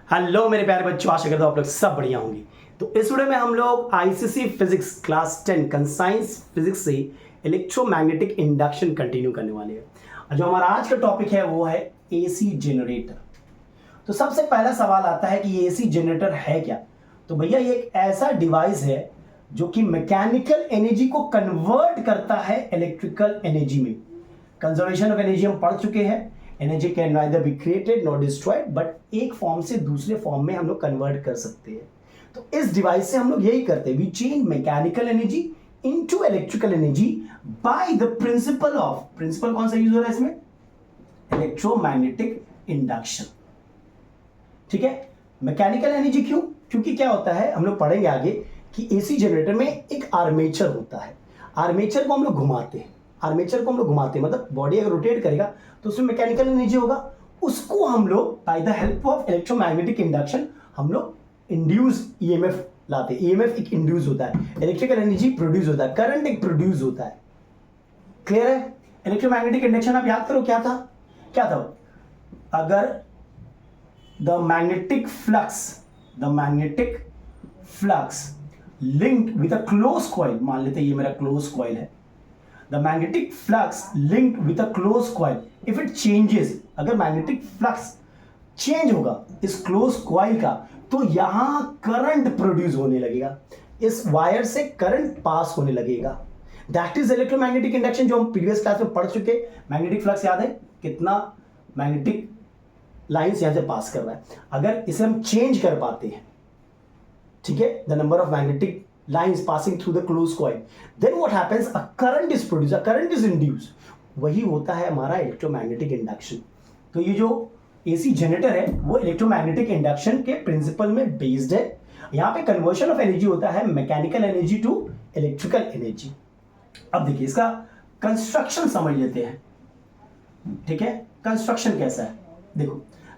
Hello मेरे प्यारे बच्चों, आशा करता हूँ आप लोग सब बढ़िया होंगे। तो इस वीडियो में हम लोग ICC physics class 10 conscience physics से इलेक्ट्रोमैग्नेटिक इंडक्शन कंटिन्यू करने वाले हैं। और जो हमारा आज का टॉपिक है वो है एसी जनरेटर। तो सबसे पहला सवाल आता है कि ये एसी जनरेटर है क्या। तो भैया ये एक ऐसा डिवाइस है जो कि मैकेनिकल एनर्जी को कन्वर्ट करता है इलेक्ट्रिकल एनर्जी में। कंजर्वेशन ऑफ एनर्जी हम पढ़ चुके हैं। Energy can neither be created not destroyed, but एक फॉर्म से दूसरे फॉर्म में हम लोग कन्वर्ट कर सकते हैं। तो इस डिवाइस से हम लोग यही करते हैं, we change mechanical energy into electrical energy by the principle of, principle कौन सा यूज हो रहा है इसमें, इलेक्ट्रोमैग्नेटिक इंडक्शन। ठीक है, मैकेनिकल एनर्जी क्यों? क्योंकि क्या होता है, हम लोग पढ़ेंगे आगे कि एसी जनरेटर में एक आर्मेचर होता है। आर्मेचर को हम लोग घुमाते हैं, आर्मेचर को हम लोग घुमाते हैं, मतलब बॉडी अगर रोटेट करेगा तो उसमें मैकेनिकल एनर्जी होगा। उसको हम लोग by the help of electromagnetic induction हम लोग इंड्यूस ईएमएफ लाते हैं। ईएमएफ एक इंड्यूस होता है, इलेक्ट्रिकल एनर्जी प्रोड्यूस होता है, करंट एक प्रोड्यूस होता है। क्लियर है? इलेक्ट्रोमैग्नेटिक इंडक्शन आप याद करो क्या था, क्या था? अगर the magnetic flux linked with a close coil, मान लेते हैं ये मेरा क्लोज कॉइल है, the magnetic flux linked with a closed coil, if it changes, अगर magnetic flux चेंज होगा इस क्लोज कॉइल का, तो यहां करंट प्रोड्यूस होने लगेगा, इस वायर से करंट पास होने लगेगा। दैट इज इलेक्ट्रोमैग्नेटिक इंडक्शन, जो हम प्रीवियस क्लास में पढ़ चुके। मैग्नेटिक फ्लक्स याद है कितना मैग्नेटिक लाइंस यहां से पास कर रहा है। अगर इसे हम चेंज कर पाते हैं, ठीक है, the number of magnetic lines passing through the closed coil, then what happens, a current is produced, a current is induced। वही होता है हमारा इलेक्ट्रोमैग्नेटिक इंडक्शन। तो ये जो एसी जनरेटर है वो इलेक्ट्रोमैग्नेटिक इंडक्शन के प्रिंसिपल में बेस्ड है। यहाँ पे कन्वर्शन ऑफ एनर्जी होता है mechanical energy to electrical energy. अब देखिए इसका कंस्ट्रक्शन समझ लेते हैं। ठीक है, कंस्ट्रक्शन कैसा है देखो।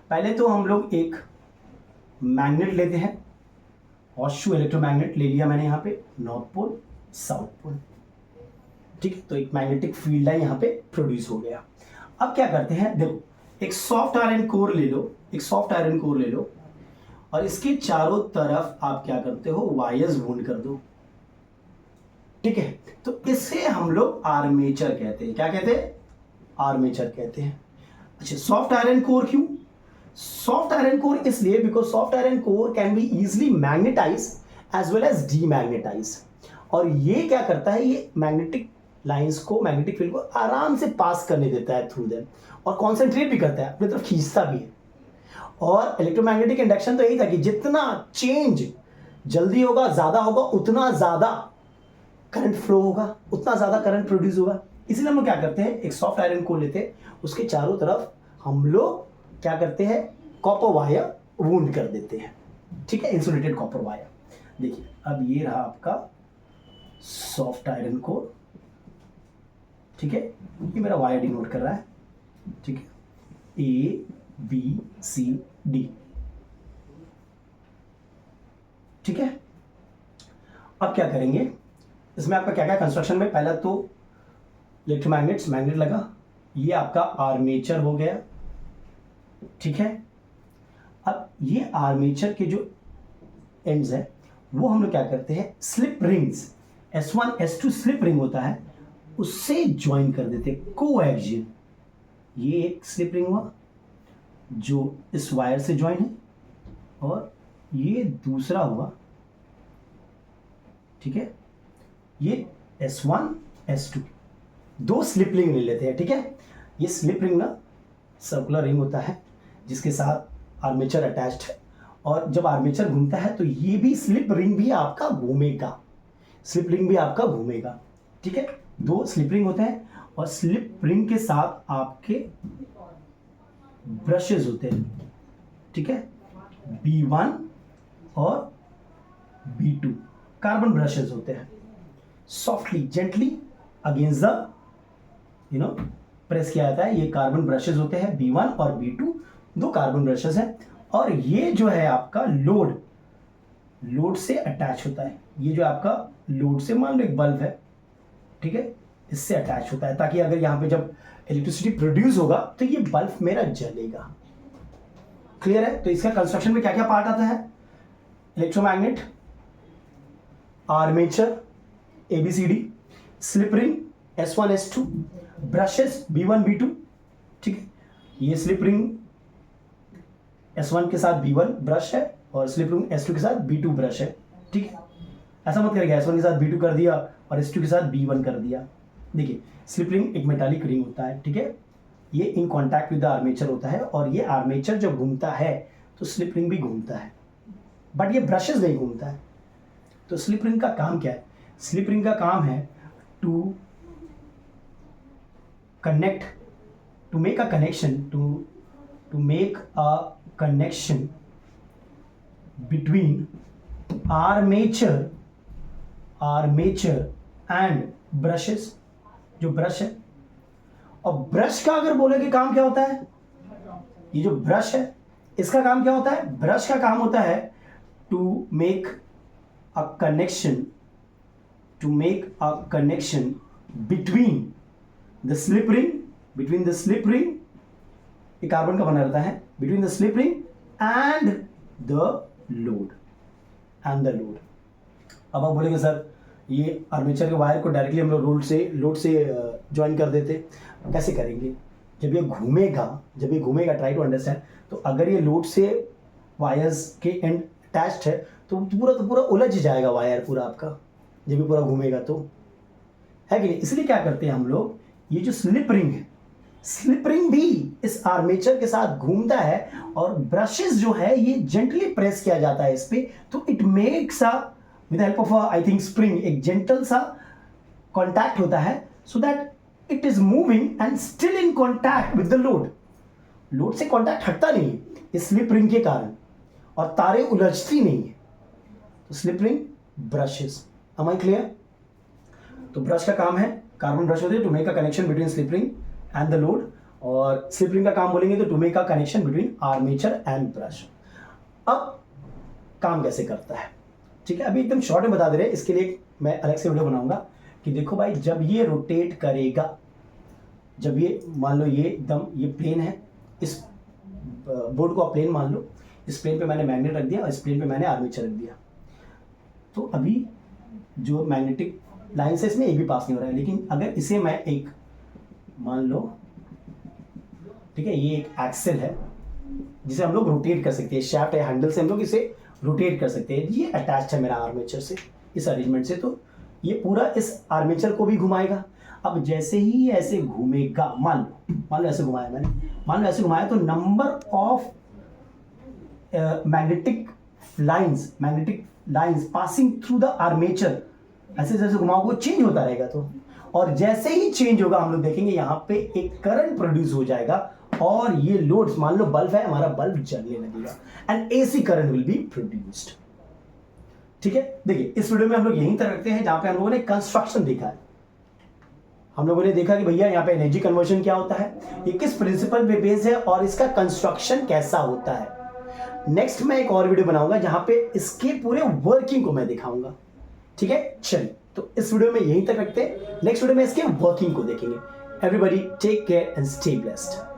पहले तो हम लोग एक मैग्नेट लेते हैं, हॉर्सशू इलेक्ट्रोमैग्नेट ले लिया मैंने, यहाँ पे नॉर्थ पोल साउथ पोल। ठीक है, तो एक मैग्नेटिक फील्ड है यहाँ पे प्रोड्यूस हो गया। अब क्या करते हैं, देखो एक सॉफ्ट आयरन कोर ले लो, एक सॉफ्ट आयरन कोर ले लो और इसके चारों तरफ आप क्या करते हो, वायर्स वुंड कर दो। ठीक है, तो इसे हम लोग आर्मेचर कहते हैं। क्या कहते हैं? आर्मेचर कहते हैं। अच्छा, सॉफ्ट आयरन कोर क्यों? सॉफ्ट आयरन कोर इसलिए because soft iron core can be easily magnetize as well as demagnetize. और ये क्या करता है, ये मैग्नेटिक लाइंस को, मैग्नेटिक फील्ड को आराम से पास करने देता है थ्रू देम, और कॉन्सेंट्रेट भी करता है, अपनी तरफ खींचता भी है। और इलेक्ट्रोमैग्नेटिक इंडक्शन तो यही था कि जितना चेंज जल्दी होगा, ज्यादा होगा, उतना ज्यादा करंट फ्लो होगा, उतना ज्यादा करंट प्रोड्यूस होगा। इसलिए हम लोग क्या करते हैं, एक सॉफ्ट आयरन कोर लेते हैं, उसके चारों तरफ हम लोग क्या करते हैं, कॉपर वायर वुंड कर देते हैं। ठीक है, इंसुलेटेड कॉपर वायर। देखिए अब ये रहा आपका सॉफ्ट आयरन कोर। ठीक है, ये मेरा वायर डिनोट कर रहा है। ठीक है, ए बी सी डी। ठीक है, अब क्या करेंगे इसमें, आपका क्या क्या कंस्ट्रक्शन में, पहला तो मैग्नेट लगा, ये आपका आर्मेचर हो गया। ठीक है, अब ये आर्मेचर के जो एंड्स है वो हम लोग क्या करते हैं, slip rings, S1 S2 slip ring होता है, उससे ज्वाइन कर देते हैं, कोएक्सियल। ये एक स्लिप रिंग हुआ जो इस वायर से ज्वाइन है, और ये दूसरा हुआ। ठीक है, ये S1 S2 दो स्लिप रिंग ले लेते हैं। ठीक है, ये स्लिप रिंग ना सर्कुलर रिंग होता है जिसके साथ आर्मेचर अटैच्ड है, और जब आर्मेचर घूमता है तो ये भी स्लिप रिंग भी आपका घूमेगा, स्लिप रिंग भी आपका घूमेगा। ठीक है, दो स्लिप रिंग होते हैं, और स्लिप रिंग के साथ आपके ब्रशेस होते हैं। ठीक है, B1 और B2 कार्बन ब्रशेस होते हैं। Softly gently against the press किया जाता है। ये कार्बन ब्रशेस होते हैं, B1 और B2 दो कार्बन ब्रशेस हैं, और ये जो है आपका लोड से अटैच होता है। ये जो आपका लोड से, मान लो एक बल्ब है, ठीक है, इससे अटैच होता है, ताकि अगर यहाँ पे जब इलेक्ट्रिसिटी प्रोड्यूस होगा तो ये बल्ब मेरा जलेगा। क्लियर है? तो इसका कंस्ट्रक्शन में क्या क्या पार्ट आता है? Electromagnet, armature ABCD, slip ring S1 S2, brushes B1 B2, ठीक है। ये स्लिप रिंग S1 के साथ B1 ब्रश है और स्लिप रिंग S2 के साथ B2 ब्रश है, ठीक है। ऐसा मत करिएगा S1 के साथ B2 कर दिया और S2 के साथ B1 कर दिया। देखिए स्लिप रिंग एक मेटालिक रिंग होता है, ठीक है। ये in contact with the armature होता है और ये आर्मेचर जब घूमता है तो स्लिप रिंग भी घूमता है, बट ये ब्रशेस नहीं घूमता है। तो स्लिप रिंग का काम क्या है? स्लिप रिंग का काम है to connect, to make a connection, to make a connection between armature and brushes, जो ब्रश है। और ब्रश का अगर बोले कि काम क्या होता है, ये जो ब्रश है इसका काम क्या होता है? ब्रश का काम होता है to make a connection, between the slip ring, ये कार्बन का बना रहता है, between the slip ring and the load. अब आप बोलेंगे सर ये आर्मेचर के वायर को डायरेक्टली हम लोग लोड से ज्वाइन कर देते, कैसे करेंगे? जब ये घूमेगा, ट्राई टू अंडरस्टैंड। तो अगर ये लोड से वायर्स के एंड अटैच्ड है तो पूरा उलझ जाएगा वायर पूरा आपका, जब ये पूरा घूमेगा तो, है कि नहीं? इसलिए क्या करते हैं हम लोग, ये जो स्लिप रिंग है, स्लिप रिंग भी इस आर्मेचर के साथ घूमता है और ब्रशेस जो है ये जेंटली प्रेस किया जाता है इस पे, तो it makes a with help of I think spring, एक जेंटल सा कॉन्टैक्ट होता है, so that it is moving and still in contact with the load से कॉन्टैक्ट हटता नहीं है इस स्लिप रिंग के कारण, और तारे उलझती नहीं है। तो slip ring brushes, am I clear? तो ब्रश का काम है, कार्बन ब्रश होते हैं to make a connection between slip ring and the load, और स्लिप रिंग का काम बोलेंगे तो to make a connection between armature and brush. अब काम कैसे करता है, ठीक है? अभी एकदम शॉर्ट में बता दे रहे हैं, इसके लिए मैं अलग से वीडियो बनाऊंगा कि देखो भाई जब ये रोटेट करेगा, जब ये मान लो ये एकदम ये प्लेन है, इस बोर्ड को आप प्लेन मान लो, इस प्लेन पे मैंने मैग्नेट रख दिया और इस प्लेन पे मैंने आर्मेचर रख दिया। तो अभी जो मैग्नेटिक लाइन से इसमें एक भी पास नहीं हो रहा है, लेकिन अगर इसे मैं एक मान लो, ठीक है, ये एक एक्सेल है जिसे हम लोग रोटेट कर सकते हैं, शाफ्ट या हैंडल से हम लोग इसे रोटेट कर सकते हैं। ये अटैच्ड है मेरा आर्मेचर से, इस अरेंजमेंट से, तो ये पूरा इस आर्मेचर को भी घुमाएगा। अब जैसे ही ऐसे घूमेगा, मान लो ऐसे घुमाया मैंने, मान लो ऐसे घुमाया, तो number of magnetic lines passing through the armature, ऐसे जैसे घुमाओगे वो चेंज होता रहेगा। तो और जैसे ही चेंज होगा हम लोग देखेंगे यहाँ पे एक करंट प्रोड्यूस हो जाएगा और ये लोड्स, मान लो बल्ब है, हमारा बल्ब जलने लगेगा and AC current will be produced, ठीक है? देखिए इस वीडियो में हम लोग यहीं तक रखते हैं जहां पे हम लोगों ने कंस्ट्रक्शन देखा है। हम लोगों ने देखा कि भैया यहाँ पे एनर्जी कन्वर्जन क्या होता है, ये किस प्रिंसिपल पे बेस्ड है और इसका कंस्ट्रक्शन कैसा होता है। नेक्स्ट मैं एक और वीडियो बनाऊंगा जहां पे इसके पूरे वर्किंग को मैं दिखाऊंगा, ठीक है? चलिए, तो इस वीडियो में यहीं तक रखते हैं, नेक्स्ट वीडियो में इसके वर्किंग को देखेंगे। Everybody take care and stay blessed.